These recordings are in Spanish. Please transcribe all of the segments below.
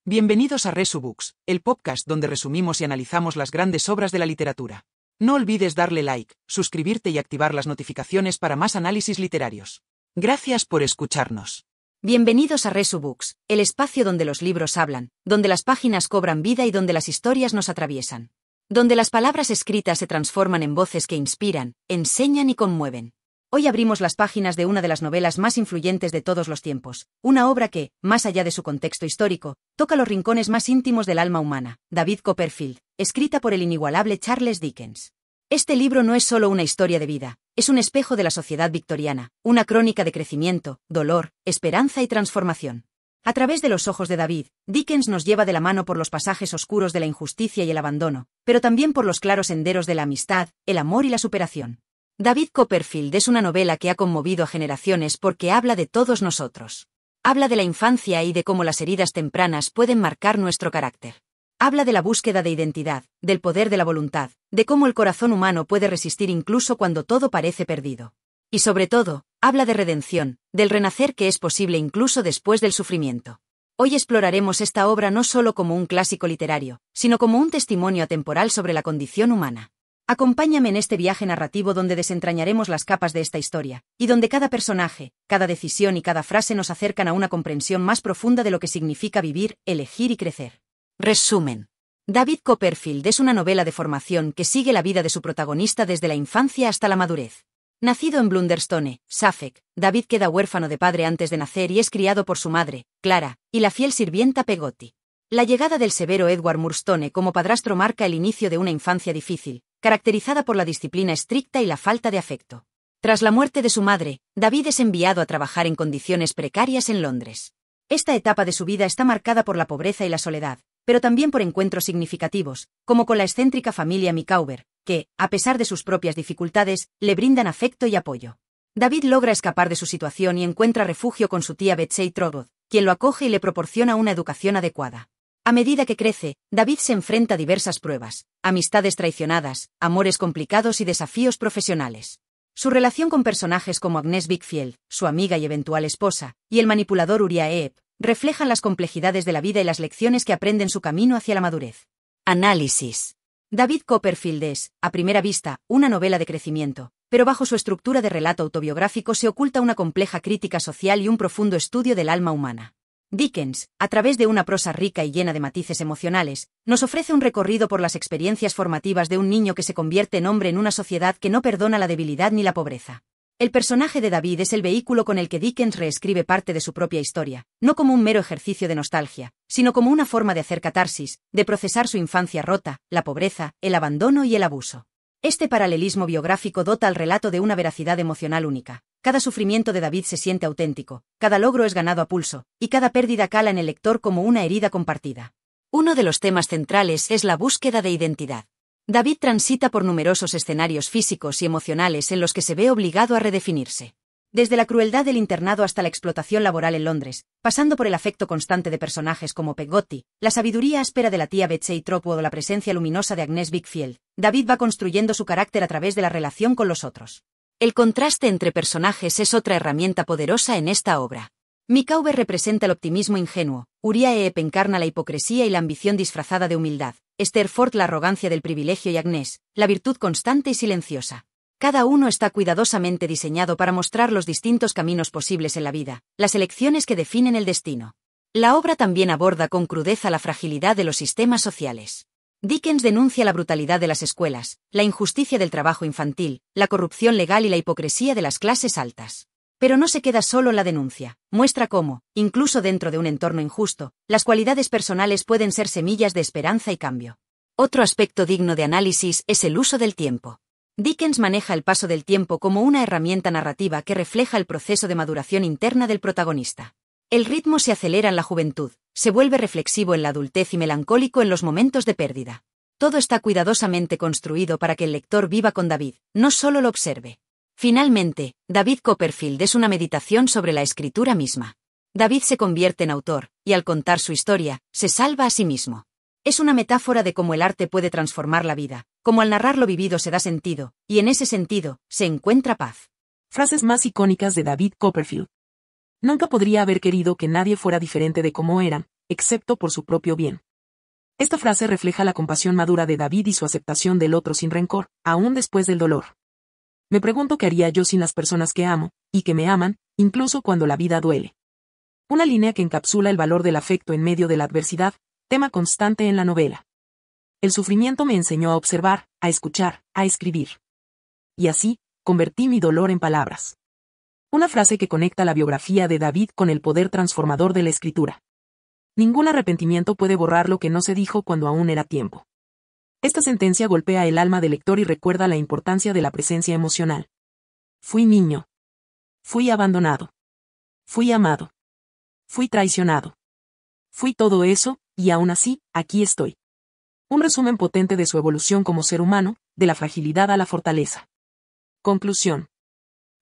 Bienvenidos a Resubooks, el podcast donde resumimos y analizamos las grandes obras de la literatura. No olvides darle like, suscribirte y activar las notificaciones para más análisis literarios. Gracias por escucharnos. Bienvenidos a Resubooks, el espacio donde los libros hablan, donde las páginas cobran vida y donde las historias nos atraviesan. Donde las palabras escritas se transforman en voces que inspiran, enseñan y conmueven. Hoy abrimos las páginas de una de las novelas más influyentes de todos los tiempos, una obra que, más allá de su contexto histórico, toca los rincones más íntimos del alma humana, David Copperfield, escrita por el inigualable Charles Dickens. Este libro no es solo una historia de vida, es un espejo de la sociedad victoriana, una crónica de crecimiento, dolor, esperanza y transformación. A través de los ojos de David, Dickens nos lleva de la mano por los pasajes oscuros de la injusticia y el abandono, pero también por los claros senderos de la amistad, el amor y la superación. David Copperfield es una novela que ha conmovido a generaciones porque habla de todos nosotros. Habla de la infancia y de cómo las heridas tempranas pueden marcar nuestro carácter. Habla de la búsqueda de identidad, del poder de la voluntad, de cómo el corazón humano puede resistir incluso cuando todo parece perdido. Y sobre todo, habla de redención, del renacer que es posible incluso después del sufrimiento. Hoy exploraremos esta obra no solo como un clásico literario, sino como un testimonio atemporal sobre la condición humana. Acompáñame en este viaje narrativo donde desentrañaremos las capas de esta historia, y donde cada personaje, cada decisión y cada frase nos acercan a una comprensión más profunda de lo que significa vivir, elegir y crecer. Resumen. David Copperfield es una novela de formación que sigue la vida de su protagonista desde la infancia hasta la madurez. Nacido en Blunderstone, Suffolk, David queda huérfano de padre antes de nacer y es criado por su madre, Clara, y la fiel sirvienta Peggotty. La llegada del severo Edward Murdstone como padrastro marca el inicio de una infancia difícil, caracterizada por la disciplina estricta y la falta de afecto. Tras la muerte de su madre, David es enviado a trabajar en condiciones precarias en Londres. Esta etapa de su vida está marcada por la pobreza y la soledad, pero también por encuentros significativos, como con la excéntrica familia Micawber, que, a pesar de sus propias dificultades, le brindan afecto y apoyo. David logra escapar de su situación y encuentra refugio con su tía Betsy Trotwood, quien lo acoge y le proporciona una educación adecuada. A medida que crece, David se enfrenta a diversas pruebas, amistades traicionadas, amores complicados y desafíos profesionales. Su relación con personajes como Agnes Bickfield, su amiga y eventual esposa, y el manipulador Uriah Heep, reflejan las complejidades de la vida y las lecciones que aprende en su camino hacia la madurez. Análisis. David Copperfield es, a primera vista, una novela de crecimiento, pero bajo su estructura de relato autobiográfico se oculta una compleja crítica social y un profundo estudio del alma humana. Dickens, a través de una prosa rica y llena de matices emocionales, nos ofrece un recorrido por las experiencias formativas de un niño que se convierte en hombre en una sociedad que no perdona la debilidad ni la pobreza. El personaje de David es el vehículo con el que Dickens reescribe parte de su propia historia, no como un mero ejercicio de nostalgia, sino como una forma de hacer catarsis, de procesar su infancia rota, la pobreza, el abandono y el abuso. Este paralelismo biográfico dota al relato de una veracidad emocional única. Cada sufrimiento de David se siente auténtico, cada logro es ganado a pulso, y cada pérdida cala en el lector como una herida compartida. Uno de los temas centrales es la búsqueda de identidad. David transita por numerosos escenarios físicos y emocionales en los que se ve obligado a redefinirse. Desde la crueldad del internado hasta la explotación laboral en Londres, pasando por el afecto constante de personajes como Peggotty, la sabiduría áspera de la tía Betsy Trotwood o la presencia luminosa de Agnes Bickfield, David va construyendo su carácter a través de la relación con los otros. El contraste entre personajes es otra herramienta poderosa en esta obra. Micawber representa el optimismo ingenuo, Uriah Heep encarna la hipocresía y la ambición disfrazada de humildad, Esther Ford la arrogancia del privilegio y Agnes, la virtud constante y silenciosa. Cada uno está cuidadosamente diseñado para mostrar los distintos caminos posibles en la vida, las elecciones que definen el destino. La obra también aborda con crudeza la fragilidad de los sistemas sociales. Dickens denuncia la brutalidad de las escuelas, la injusticia del trabajo infantil, la corrupción legal y la hipocresía de las clases altas. Pero no se queda solo en la denuncia, muestra cómo, incluso dentro de un entorno injusto, las cualidades personales pueden ser semillas de esperanza y cambio. Otro aspecto digno de análisis es el uso del tiempo. Dickens maneja el paso del tiempo como una herramienta narrativa que refleja el proceso de maduración interna del protagonista. El ritmo se acelera en la juventud, se vuelve reflexivo en la adultez y melancólico en los momentos de pérdida. Todo está cuidadosamente construido para que el lector viva con David, no solo lo observe. Finalmente, David Copperfield es una meditación sobre la escritura misma. David se convierte en autor, y al contar su historia, se salva a sí mismo. Es una metáfora de cómo el arte puede transformar la vida, cómo al narrar lo vivido se da sentido, y en ese sentido, se encuentra paz. Frases más icónicas de David Copperfield. Nunca podría haber querido que nadie fuera diferente de cómo era, excepto por su propio bien. Esta frase refleja la compasión madura de David y su aceptación del otro sin rencor, aún después del dolor. Me pregunto qué haría yo sin las personas que amo, y que me aman, incluso cuando la vida duele. Una línea que encapsula el valor del afecto en medio de la adversidad, tema constante en la novela. El sufrimiento me enseñó a observar, a escuchar, a escribir. Y así, convertí mi dolor en palabras. Una frase que conecta la biografía de David con el poder transformador de la escritura. Ningún arrepentimiento puede borrar lo que no se dijo cuando aún era tiempo. Esta sentencia golpea el alma del lector y recuerda la importancia de la presencia emocional. Fui niño. Fui abandonado. Fui amado. Fui traicionado. Fui todo eso, y aún así, aquí estoy. Un resumen potente de su evolución como ser humano, de la fragilidad a la fortaleza. Conclusión.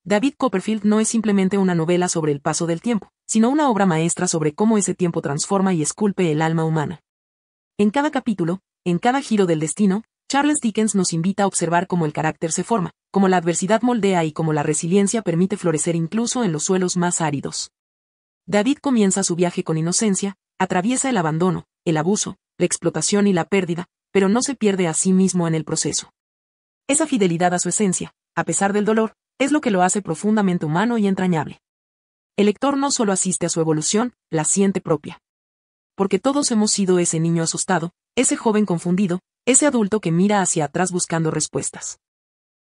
David Copperfield no es simplemente una novela sobre el paso del tiempo, sino una obra maestra sobre cómo ese tiempo transforma y esculpe el alma humana. En cada capítulo, en cada giro del destino, Charles Dickens nos invita a observar cómo el carácter se forma, cómo la adversidad moldea y cómo la resiliencia permite florecer incluso en los suelos más áridos. David comienza su viaje con inocencia, atraviesa el abandono, el abuso, la explotación y la pérdida, pero no se pierde a sí mismo en el proceso. Esa fidelidad a su esencia, a pesar del dolor, es lo que lo hace profundamente humano y entrañable. El lector no solo asiste a su evolución, la siente propia. Porque todos hemos sido ese niño asustado, ese joven confundido, ese adulto que mira hacia atrás buscando respuestas.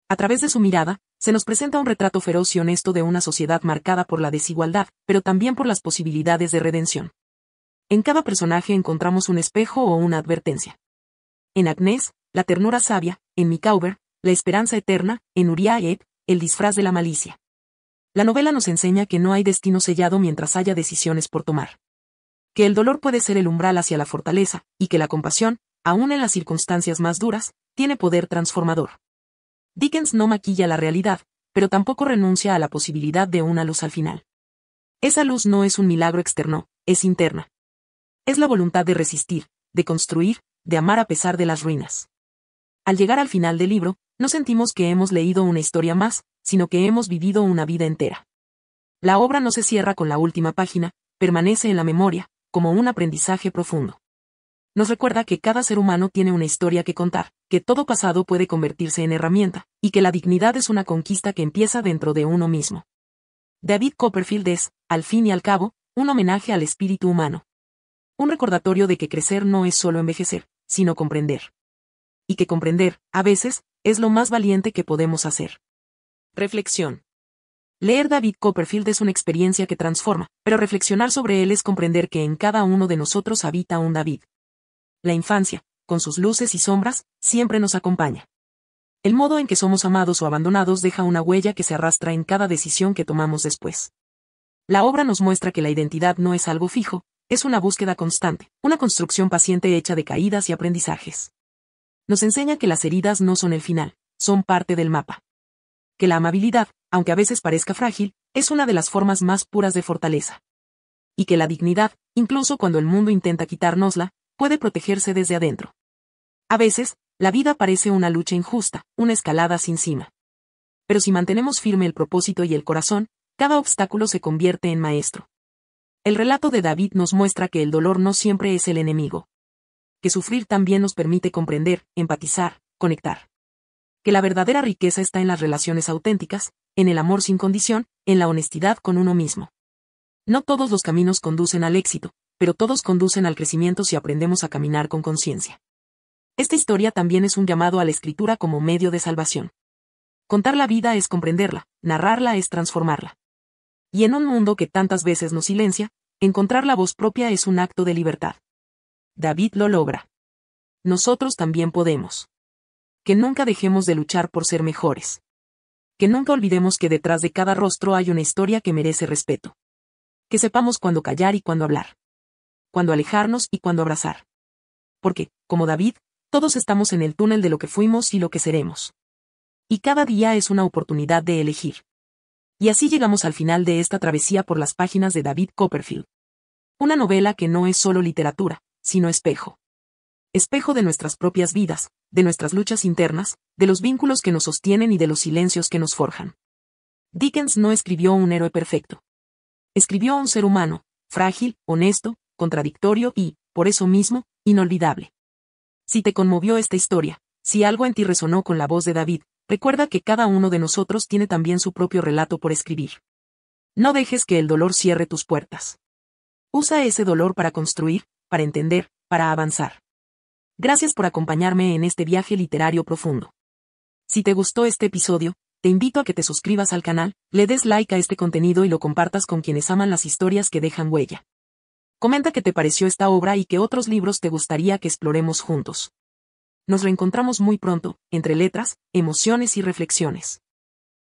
A través de su mirada, se nos presenta un retrato feroz y honesto de una sociedad marcada por la desigualdad, pero también por las posibilidades de redención. En cada personaje encontramos un espejo o una advertencia. En Agnès, la ternura sabia; en Micawber, la esperanza eterna; en Uriah, el disfraz de la malicia. La novela nos enseña que no hay destino sellado mientras haya decisiones por tomar. Que el dolor puede ser el umbral hacia la fortaleza, y que la compasión, aun en las circunstancias más duras, tiene poder transformador. Dickens no maquilla la realidad, pero tampoco renuncia a la posibilidad de una luz al final. Esa luz no es un milagro externo, es interna. Es la voluntad de resistir, de construir, de amar a pesar de las ruinas. Al llegar al final del libro, no sentimos que hemos leído una historia más, sino que hemos vivido una vida entera. La obra no se cierra con la última página, permanece en la memoria, como un aprendizaje profundo. Nos recuerda que cada ser humano tiene una historia que contar, que todo pasado puede convertirse en herramienta, y que la dignidad es una conquista que empieza dentro de uno mismo. David Copperfield es, al fin y al cabo, un homenaje al espíritu humano. Un recordatorio de que crecer no es solo envejecer, sino comprender. Y que comprender, a veces, es lo más valiente que podemos hacer. Reflexión. Leer David Copperfield es una experiencia que transforma, pero reflexionar sobre él es comprender que en cada uno de nosotros habita un David. La infancia, con sus luces y sombras, siempre nos acompaña. El modo en que somos amados o abandonados deja una huella que se arrastra en cada decisión que tomamos después. La obra nos muestra que la identidad no es algo fijo, es una búsqueda constante, una construcción paciente hecha de caídas y aprendizajes. Nos enseña que las heridas no son el final, son parte del mapa. Que la amabilidad, aunque a veces parezca frágil, es una de las formas más puras de fortaleza. Y que la dignidad, incluso cuando el mundo intenta quitárnosla, puede protegerse desde adentro. A veces, la vida parece una lucha injusta, una escalada sin cima. Pero si mantenemos firme el propósito y el corazón, cada obstáculo se convierte en maestro. El relato de David nos muestra que el dolor no siempre es el enemigo. Que sufrir también nos permite comprender, empatizar, conectar. Que la verdadera riqueza está en las relaciones auténticas, en el amor sin condición, en la honestidad con uno mismo. No todos los caminos conducen al éxito, pero todos conducen al crecimiento si aprendemos a caminar con conciencia. Esta historia también es un llamado a la escritura como medio de salvación. Contar la vida es comprenderla, narrarla es transformarla. Y en un mundo que tantas veces nos silencia, encontrar la voz propia es un acto de libertad. David lo logra. Nosotros también podemos. Que nunca dejemos de luchar por ser mejores. Que nunca olvidemos que detrás de cada rostro hay una historia que merece respeto. Que sepamos cuándo callar y cuándo hablar. Cuándo alejarnos y cuándo abrazar. Porque, como David, todos estamos en el túnel de lo que fuimos y lo que seremos. Y cada día es una oportunidad de elegir. Y así llegamos al final de esta travesía por las páginas de David Copperfield. Una novela que no es solo literatura, sino espejo. Espejo de nuestras propias vidas, de nuestras luchas internas, de los vínculos que nos sostienen y de los silencios que nos forjan. Dickens no escribió un héroe perfecto. Escribió a un ser humano, frágil, honesto, contradictorio y, por eso mismo, inolvidable. Si te conmovió esta historia, si algo en ti resonó con la voz de David, recuerda que cada uno de nosotros tiene también su propio relato por escribir. No dejes que el dolor cierre tus puertas. Usa ese dolor para construir, para entender, para avanzar. Gracias por acompañarme en este viaje literario profundo. Si te gustó este episodio, te invito a que te suscribas al canal, le des like a este contenido y lo compartas con quienes aman las historias que dejan huella. Comenta qué te pareció esta obra y qué otros libros te gustaría que exploremos juntos. Nos reencontramos muy pronto, entre letras, emociones y reflexiones.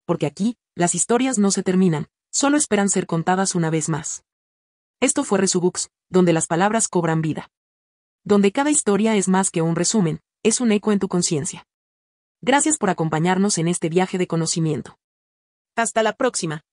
Porque aquí, las historias no se terminan, solo esperan ser contadas una vez más. Esto fue Resubooks, donde las palabras cobran vida. Donde cada historia es más que un resumen, es un eco en tu conciencia. Gracias por acompañarnos en este viaje de conocimiento. Hasta la próxima.